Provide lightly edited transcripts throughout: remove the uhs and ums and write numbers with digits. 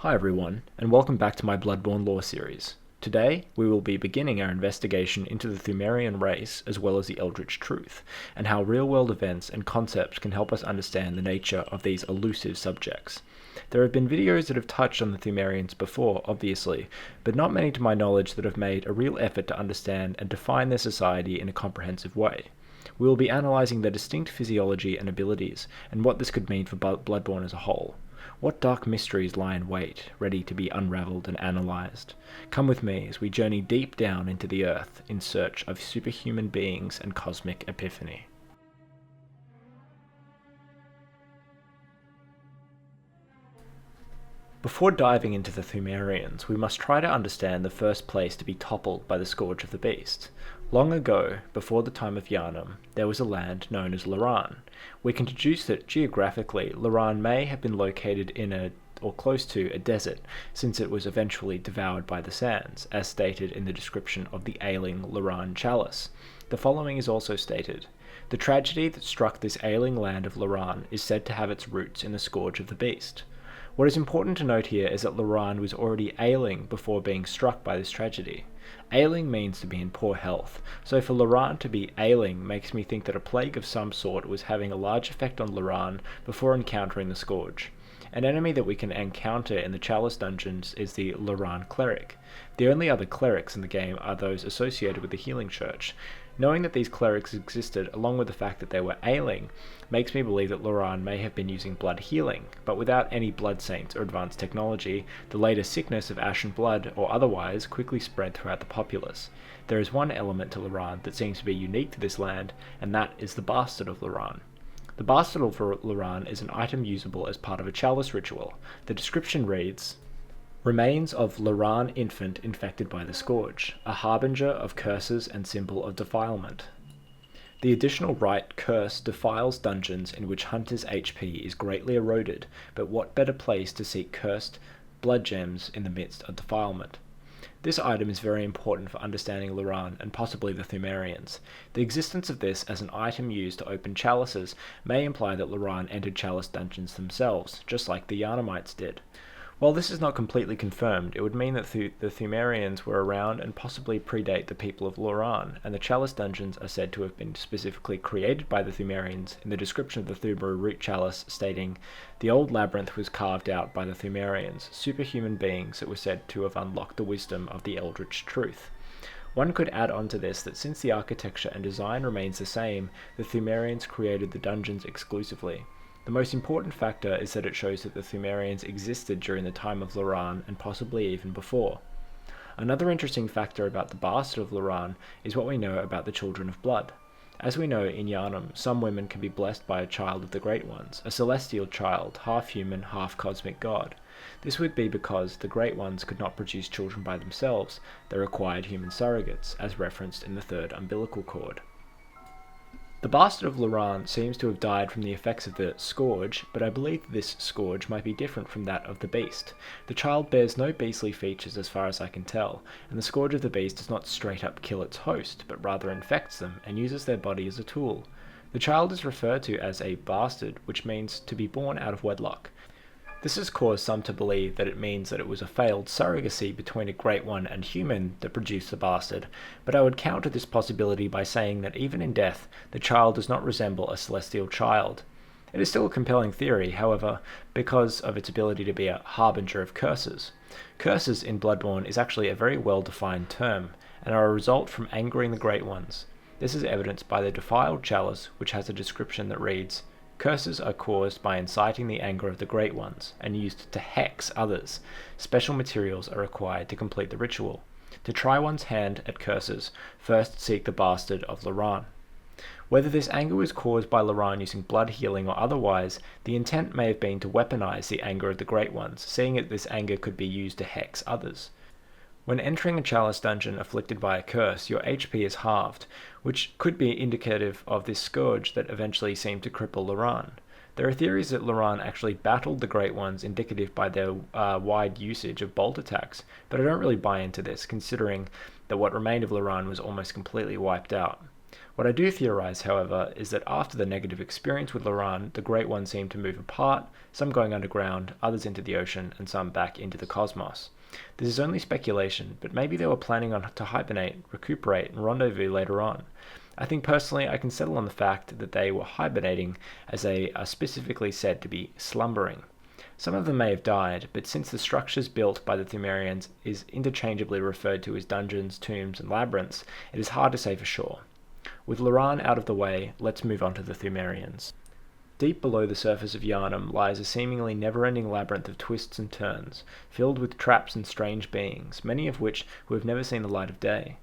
Hi everyone, and welcome back to my Bloodborne lore series. Today, we will be beginning our investigation into the Pthumerian race as well as the Eldritch truth, and how real-world events and concepts can help us understand the nature of these elusive subjects. There have been videos that have touched on the Pthumerians before, obviously, but not many to my knowledge that have made a real effort to understand and define their society in a comprehensive way. We will be analysing their distinct physiology and abilities, and what this could mean for Bloodborne as a whole. What dark mysteries lie in wait, ready to be unravelled and analysed? Come with me as we journey deep down into the earth in search of superhuman beings and cosmic epiphany. Before diving into the Pthumerians, we must try to understand the first place to be toppled by the Scourge of the Beast. Long ago, before the time of Yharnam, there was a land known as Loran. We can deduce that geographically, Loran may have been located in or close to a desert, since it was eventually devoured by the sands, as stated in the description of the ailing Loran Chalice. The following is also stated. The tragedy that struck this ailing land of Loran is said to have its roots in the Scourge of the Beast. What is important to note here is that Loran was already ailing before being struck by this tragedy. Ailing means to be in poor health, so for Loran to be ailing makes me think that a plague of some sort was having a large effect on Loran before encountering the Scourge. An enemy that we can encounter in the Chalice Dungeons is the Loran Cleric. The only other clerics in the game are those associated with the Healing Church. Knowing that these clerics existed, along with the fact that they were ailing, makes me believe that Loran may have been using blood healing, but without any blood saints or advanced technology, the later sickness of ashen blood or otherwise quickly spread throughout the populace. There is one element to Loran that seems to be unique to this land, and that is the Bastard of Loran. The Bastard of Loran is an item usable as part of a chalice ritual. The description reads, Remains of Loran infant infected by the Scourge, a harbinger of curses and symbol of defilement. The additional rite curse defiles dungeons in which Hunter's HP is greatly eroded, but what better place to seek cursed blood gems in the midst of defilement? This item is very important for understanding Loran and possibly the Pthumerians. The existence of this as an item used to open chalices may imply that Loran entered Chalice Dungeons themselves, just like the Yharnamites did. While this is not completely confirmed, it would mean that the Pthumerians were around and possibly predate the people of Loran, and the Chalice Dungeons are said to have been specifically created by the Pthumerians in the description of the Thumeru root chalice stating, the old labyrinth was carved out by the Pthumerians, superhuman beings that were said to have unlocked the wisdom of the Eldritch truth. One could add on to this that since the architecture and design remains the same, the Pthumerians created the dungeons exclusively. The most important factor is that it shows that the Pthumerians existed during the time of Loran and possibly even before. Another interesting factor about the Bastard of Loran is what we know about the Children of Blood. As we know in Yharnam, some women can be blessed by a child of the Great Ones, a celestial child, half human, half cosmic god. This would be because the Great Ones could not produce children by themselves, they required human surrogates, as referenced in the third umbilical cord. The Bastard of Loran seems to have died from the effects of the Scourge, but I believe this Scourge might be different from that of the Beast. The child bears no beastly features as far as I can tell, and the Scourge of the Beast does not straight up kill its host, but rather infects them and uses their body as a tool. The child is referred to as a bastard, which means to be born out of wedlock. This has caused some to believe that it means that it was a failed surrogacy between a Great One and human that produced the bastard, but I would counter this possibility by saying that even in death, the child does not resemble a celestial child. It is still a compelling theory, however, because of its ability to be a harbinger of curses. Curses in Bloodborne is actually a very well-defined term, and are a result from angering the Great Ones. This is evidenced by the defiled chalice, which has a description that reads, Curses are caused by inciting the anger of the Great Ones, and used to hex others. Special materials are required to complete the ritual. To try one's hand at curses, first seek the Bastard of Loran. Whether this anger was caused by Loran using blood healing or otherwise, the intent may have been to weaponize the anger of the Great Ones, seeing that this anger could be used to hex others. When entering a Chalice dungeon afflicted by a curse, your HP is halved, which could be indicative of this scourge that eventually seemed to cripple Loran. There are theories that Loran actually battled the Great Ones, indicative by their wide usage of bolt attacks, but I don't really buy into this, considering that what remained of Loran was almost completely wiped out. What I do theorize, however, is that after the negative experience with Loran, the Great Ones seem to move apart, some going underground, others into the ocean, and some back into the cosmos. This is only speculation, but maybe they were planning on to hibernate, recuperate, and rendezvous later on. I think personally I can settle on the fact that they were hibernating, as they are specifically said to be slumbering. Some of them may have died, but since the structures built by the Pthumerians is interchangeably referred to as dungeons, tombs, and labyrinths, it is hard to say for sure. With Loran out of the way, let's move on to the Pthumerians. Deep below the surface of Yharnam lies a seemingly never-ending labyrinth of twists and turns, filled with traps and strange beings, many of which who have never seen the light of day.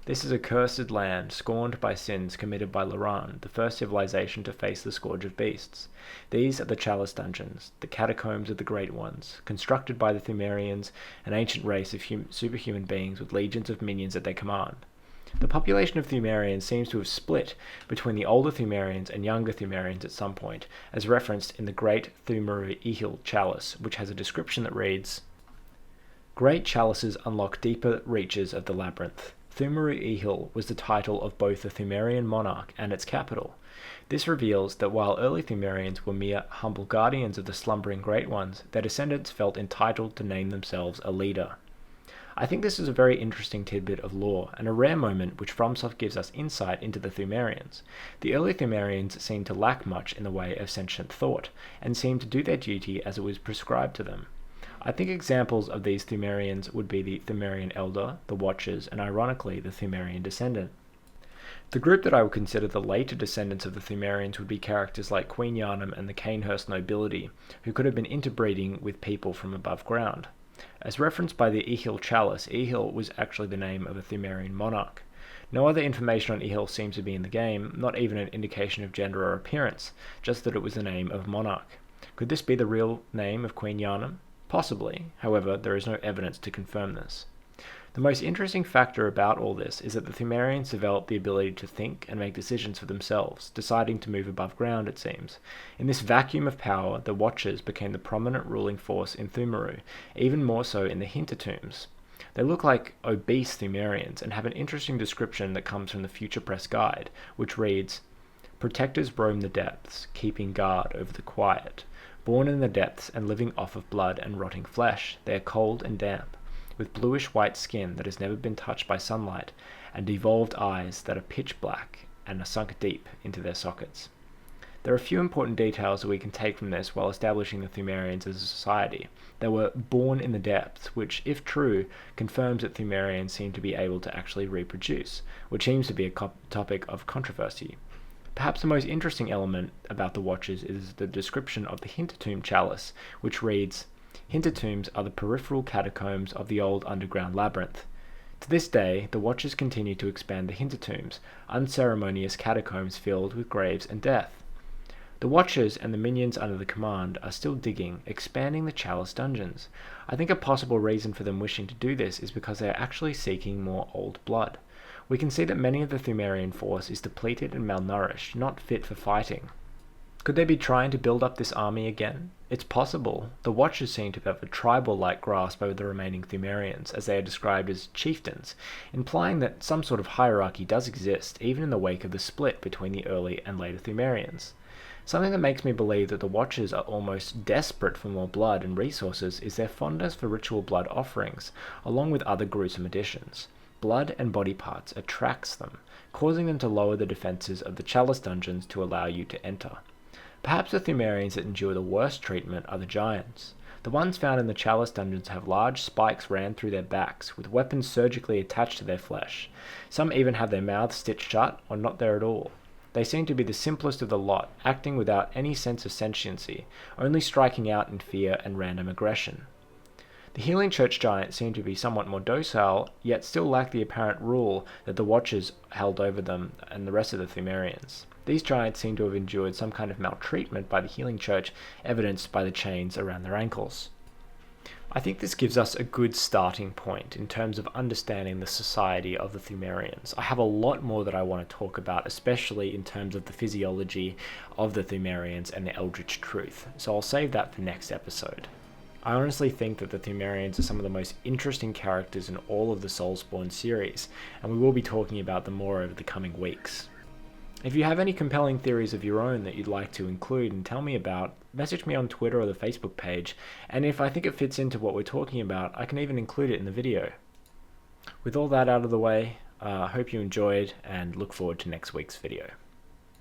This is a cursed land, scorned by sins committed by Loran, the first civilization to face the scourge of beasts. These are the Chalice Dungeons, the catacombs of the Great Ones, constructed by the Pthumerians, an ancient race of superhuman beings with legions of minions at their command. The population of Pthumerians seems to have split between the older Pthumerians and younger Pthumerians at some point, as referenced in the Great Pthumeru Ehil Chalice, which has a description that reads, "Great chalices unlock deeper reaches of the labyrinth. Pthumeru Ehil was the title of both the Pthumerian monarch and its capital. This reveals that while early Pthumerians were mere humble guardians of the slumbering Great Ones, their descendants felt entitled to name themselves a leader." I think this is a very interesting tidbit of lore, and a rare moment which FromSoft gives us insight into the Pthumerians. The early Pthumerians seem to lack much in the way of sentient thought, and seem to do their duty as it was prescribed to them. I think examples of these Pthumerians would be the Pthumerian Elder, the Watchers, and ironically the Pthumerian Descendant. The group that I would consider the later descendants of the Pthumerians would be characters like Queen Yharnam and the Cainhurst nobility, who could have been interbreeding with people from above ground. As referenced by the Ehil Chalice, Ehil was actually the name of a Pthumerian monarch. No other information on Ehil seems to be in the game, not even an indication of gender or appearance, just that it was the name of monarch. Could this be the real name of Queen Yharnam? Possibly, however, there is no evidence to confirm this. The most interesting factor about all this is that the Pthumerians developed the ability to think and make decisions for themselves, deciding to move above ground, it seems. In this vacuum of power, the Watchers became the prominent ruling force in Pthumeru, even more so in the Hintertombs. They look like obese Pthumerians and have an interesting description that comes from the Future Press Guide, which reads, "Protectors roam the depths, keeping guard over the quiet. Born in the depths and living off of blood and rotting flesh, they are cold and damp, with bluish-white skin that has never been touched by sunlight, and devolved eyes that are pitch black and are sunk deep into their sockets." There are a few important details that we can take from this while establishing the Pthumerians as a society. They were born in the depths, which, if true, confirms that Pthumerians seem to be able to actually reproduce, which seems to be a topic of controversy. Perhaps the most interesting element about the Watchers is the description of the Hintertomb Chalice, which reads, "Hintertombs are the peripheral catacombs of the old underground labyrinth. To this day, the Watchers continue to expand the Hintertombs, unceremonious catacombs filled with graves and death. The Watchers and the minions under the command are still digging, expanding the Chalice Dungeons. I think a possible reason for them wishing to do this is because they are actually seeking more old blood. We can see that many of the Pthumerian force is depleted and malnourished, not fit for fighting. Could they be trying to build up this army again? It's possible. The Watchers seem to have a tribal-like grasp over the remaining Pthumerians, as they are described as chieftains, implying that some sort of hierarchy does exist, even in the wake of the split between the early and later Pthumerians. Something that makes me believe that the Watchers are almost desperate for more blood and resources is their fondness for ritual blood offerings, along with other gruesome additions. Blood and body parts attracts them, causing them to lower the defenses of the Chalice Dungeons to allow you to enter. Perhaps the Pthumerians that endure the worst treatment are the giants. The ones found in the Chalice Dungeons have large spikes ran through their backs, with weapons surgically attached to their flesh. Some even have their mouths stitched shut, or not there at all. They seem to be the simplest of the lot, acting without any sense of sentiency, only striking out in fear and random aggression. The Healing Church giants seem to be somewhat more docile, yet still lack the apparent rule that the Watchers held over them and the rest of the Pthumerians. These giants seem to have endured some kind of maltreatment by the Healing Church, evidenced by the chains around their ankles. I think this gives us a good starting point in terms of understanding the society of the Pthumerians. I have a lot more that I want to talk about, especially in terms of the physiology of the Pthumerians and the Eldritch truth, so I'll save that for next episode. I honestly think that the Pthumerians are some of the most interesting characters in all of the Soulsborne series, and we will be talking about them more over the coming weeks. If you have any compelling theories of your own that you'd like to include and tell me about, message me on Twitter or the Facebook page, and if I think it fits into what we're talking about, I can even include it in the video. With all that out of the way, I hope you enjoyed and look forward to next week's video.